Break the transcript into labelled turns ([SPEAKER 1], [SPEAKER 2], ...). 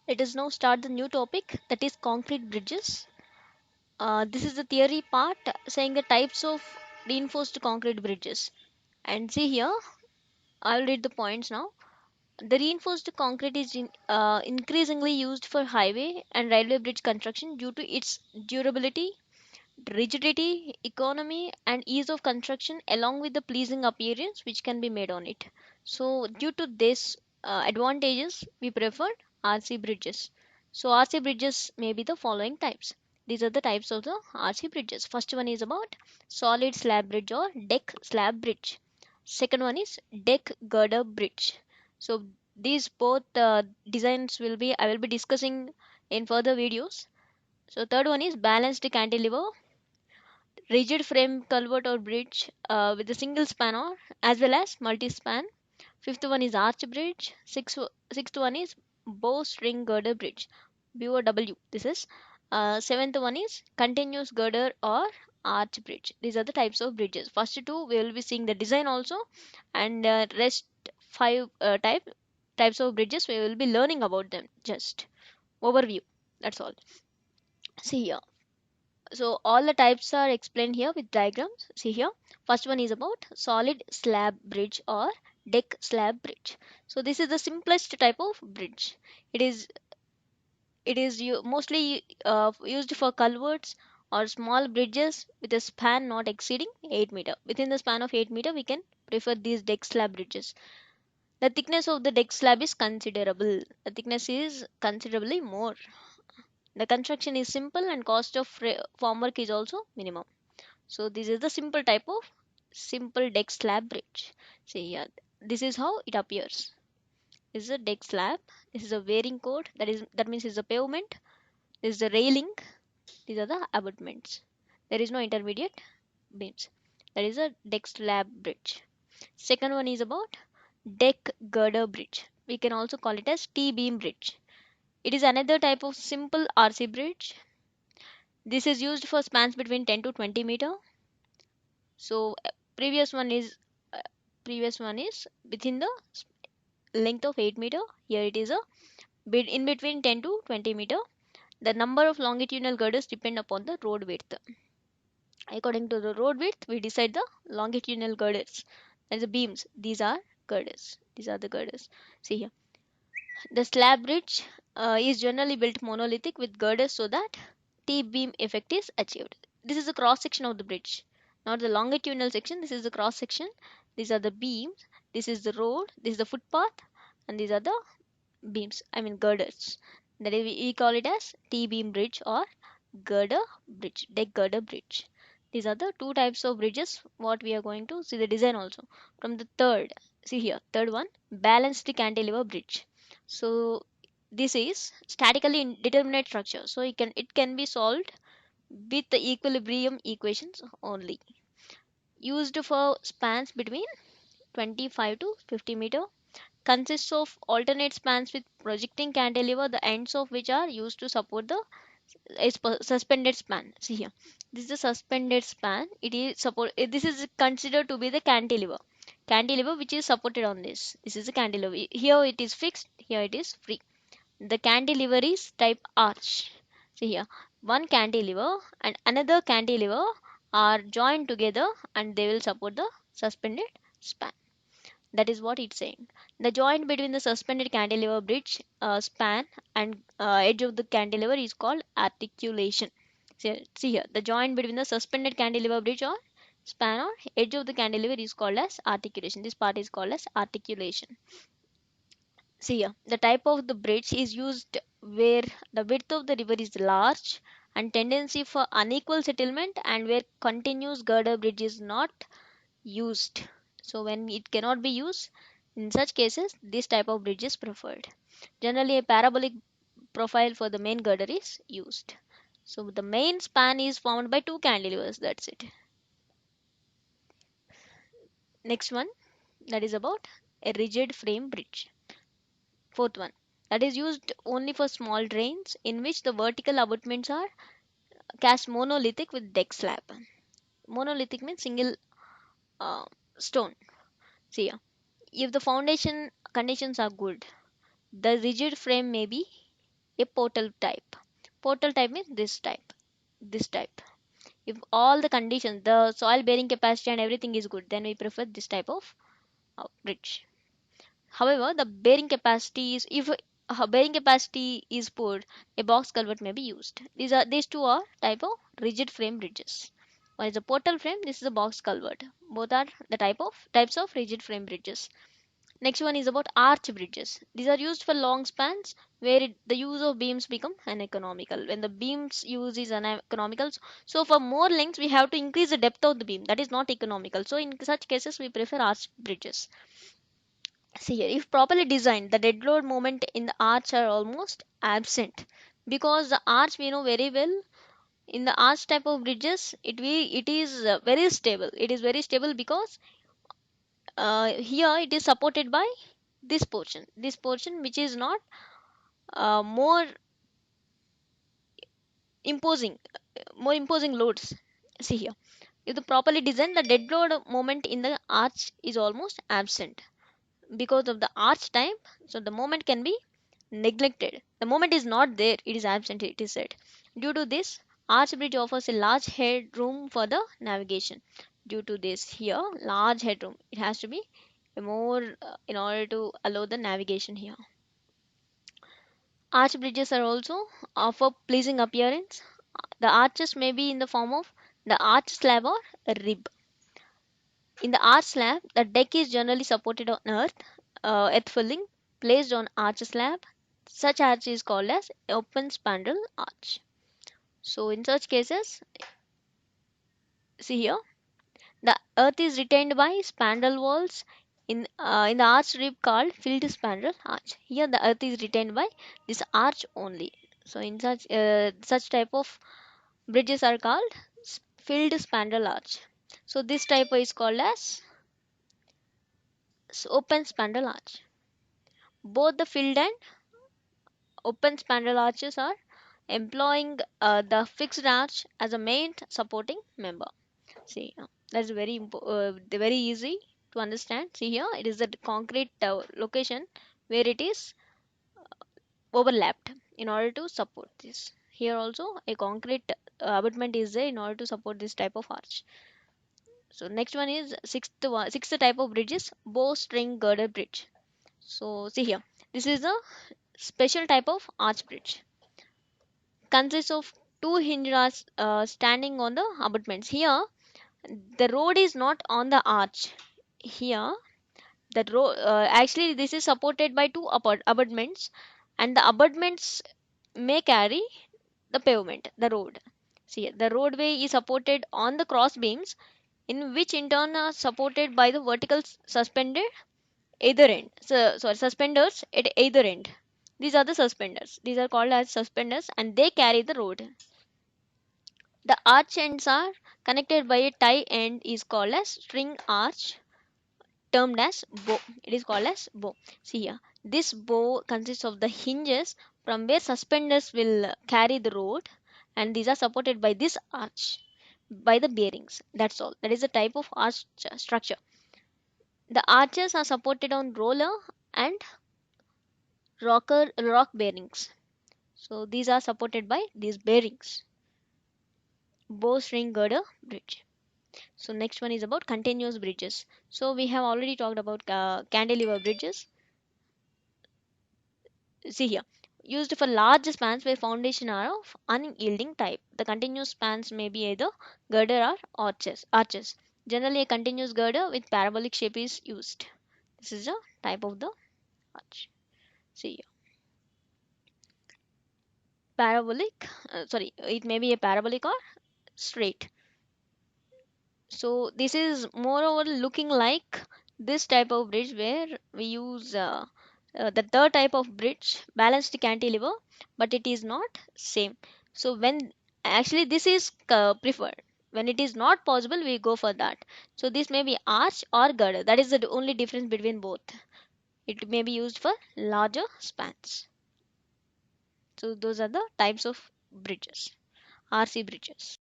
[SPEAKER 1] Let us now start the new topic, that is concrete bridges. This is the theory part saying the types of reinforced concrete bridges. And see here, I'll read the points now. The reinforced concrete is increasingly used for highway and railway bridge construction due to its durability, rigidity, economy, and ease of construction, along with the pleasing appearance which can be made on it. So, due to this advantages, we preferred RC bridges. So, RC bridges may be the following types. These are the types of the RC bridges. First one is about solid slab bridge or deck slab bridge. Second one is deck girder bridge. So, these both designs I will be discussing in further videos. So third one is balanced cantilever, rigid frame culvert or bridge with a single span or as well as multi-span. Fifth one is arch bridge. Sixth one is bowstring girder bridge, BOW. This is seventh one is continuous girder or arch bridge. These are the types of bridges. First two we will be seeing the design also, and rest five types of bridges we will be learning about them. Just overview. That's all. See here. So all the types are explained here with diagrams. See here. First one is about solid slab bridge or deck slab bridge. So this is the simplest type of bridge. It is mostly used for culverts or small bridges with a span not exceeding 8 meter. Within the span of 8 meter, we can prefer these deck slab bridges. The thickness of the deck slab is considerable. The thickness is considerably more. The construction is simple and cost of formwork is also minimum. So this is the simple type of simple deck slab bridge. See here, this is how it appears. This is a deck slab. This is a wearing code. That means it's a pavement. This is the railing. These are the abutments. There is no intermediate beams. That is a deck slab bridge. Second one is about deck girder bridge. We can also call it as T-beam bridge. It is another type of simple RC bridge. This is used for spans between 10 to 20 meter. So previous one is uh, previous one is within the length of 8 meter. Here it is a bit in between 10 to 20 meter. The number of longitudinal girders depend upon the road width. According to the road width, we decide the longitudinal girders. That is the beams. These are girders. These are the girders. See here. The slab bridge is generally built monolithic with girders so that T-beam effect is achieved. This is the cross section of the bridge, not the longitudinal section. This is the cross section. These are the beams. This is the road. This is the footpath, and these are the beams. I mean girders. That is, we call it as T-beam bridge or girder bridge, deck girder bridge. These are the two types of bridges. What we are going to see the design also. From the third, see here, third one, balanced cantilever bridge. So this is statically indeterminate structure. So it can be solved with the equilibrium equations only. Used for spans between 25 to 50 meter. Consists of alternate spans with projecting cantilever, the ends of which are used to support the suspended span. See here, this is a suspended span. It is support. This is considered to be the cantilever. Cantilever which is supported on this. This is a cantilever. Here it is fixed. Here it is free. The cantilever is type arch. See here, one cantilever and another cantilever are joined together and they will support the suspended span. That is what it's saying. The joint between the suspended cantilever bridge span and edge of the cantilever is called articulation. See here, the joint between the suspended cantilever bridge or span or edge of the cantilever is called as articulation. This part is called as articulation. See here, the type of the bridge is used where the width of the river is large and tendency for unequal settlement and where continuous girder bridge is not used. So when it cannot be used, in such cases, this type of bridge is preferred. Generally, a parabolic profile for the main girder is used. So the main span is formed by two cantilevers. That's it. Next one, that is about a rigid frame bridge. Fourth one, that is used only for small drains in which the vertical abutments are cast monolithic with deck slab. Monolithic means single uh, stone. See if the foundation conditions are good, the rigid frame may be a portal type. Portal type means this type. If all the conditions, the soil bearing capacity and everything is good, then we prefer this type of bridge. However, the bearing capacity is, if bearing capacity is poor, a box culvert may be used. These two are type of rigid frame bridges. One is a portal frame, this is a box culvert. Both are the types of rigid frame bridges. Next one is about arch bridges. These are used for long spans where the use of beams become uneconomical. When the beams use is uneconomical, so for more lengths we have to increase the depth of the beam. That is not economical. So in such cases we prefer arch bridges. See here, if properly designed, the dead load moment in the arch are almost absent, because the arch we know very well. In the arch type of bridges, it is very stable. It is very stable because here it is supported by this portion which is not more imposing loads. See here, if the properly designed, the dead load moment in the arch is almost absent because of the arch type. So the moment can be neglected. The moment is not there, it is absent, it is said. Due to this, arch bridge offers a large headroom for the navigation. Due to this, here large headroom, it has to be more in order to allow the navigation here. Arch bridges are also offer pleasing appearance. The arches may be in the form of the arch slab or a rib. In the arch slab, the deck is generally supported on earth filling placed on arch slab. Such arch is called as open spandrel arch. So in such cases, see here, the earth is retained by spandrel walls in the arch rib called filled spandrel arch. Here the earth is retained by this arch only. So in such type of bridges are called filled spandrel arch. So this type is called as open spandrel arch. Both the filled and open spandrel arches are employing the fixed arch as a main supporting member. See, that's very easy to understand. See here, it is the concrete location where it is overlapped in order to support this. Here also a concrete abutment is there in order to support this type of arch. So next one is sixth type of bridge is bowstring girder bridge. So see here, this is a special type of arch bridge. Consists of two hinge rods standing on the abutments. Here the road is not on the arch. Here the road actually this is supported by two abutments, and the abutments may carry the pavement, the road. See, the roadway is supported on the cross beams, in which in turn are supported by the vertical suspended either end. So, sorry, suspenders at either end. These are the suspenders. These are called as suspenders, and they carry the road. The arch ends are connected by a tie end is called as string arch, termed as bow. It is called as bow. See here, this bow consists of the hinges from where suspenders will carry the road, and these are supported by this arch by the bearings. That's all. That is the type of arch structure. The arches are supported on roller and rock bearings. So these are supported by these bearings. Bowstring girder bridge. So next one is about continuous bridges. So we have already talked about cantilever bridges. See here, used for large spans where foundation are of unyielding type. The continuous spans may be either girder or arches. Generally, a continuous girder with parabolic shape is used. This is a type of the arch. See here, parabolic. Sorry, it may be a parabolic or straight. So this is moreover looking like this type of bridge where we use the third type of bridge, balanced cantilever, but it is not same. So when actually this is preferred, when it is not possible we go for that. So this may be arch or girder. That is the only difference between both. It may be used for larger spans. So those are the types of bridges, RC bridges.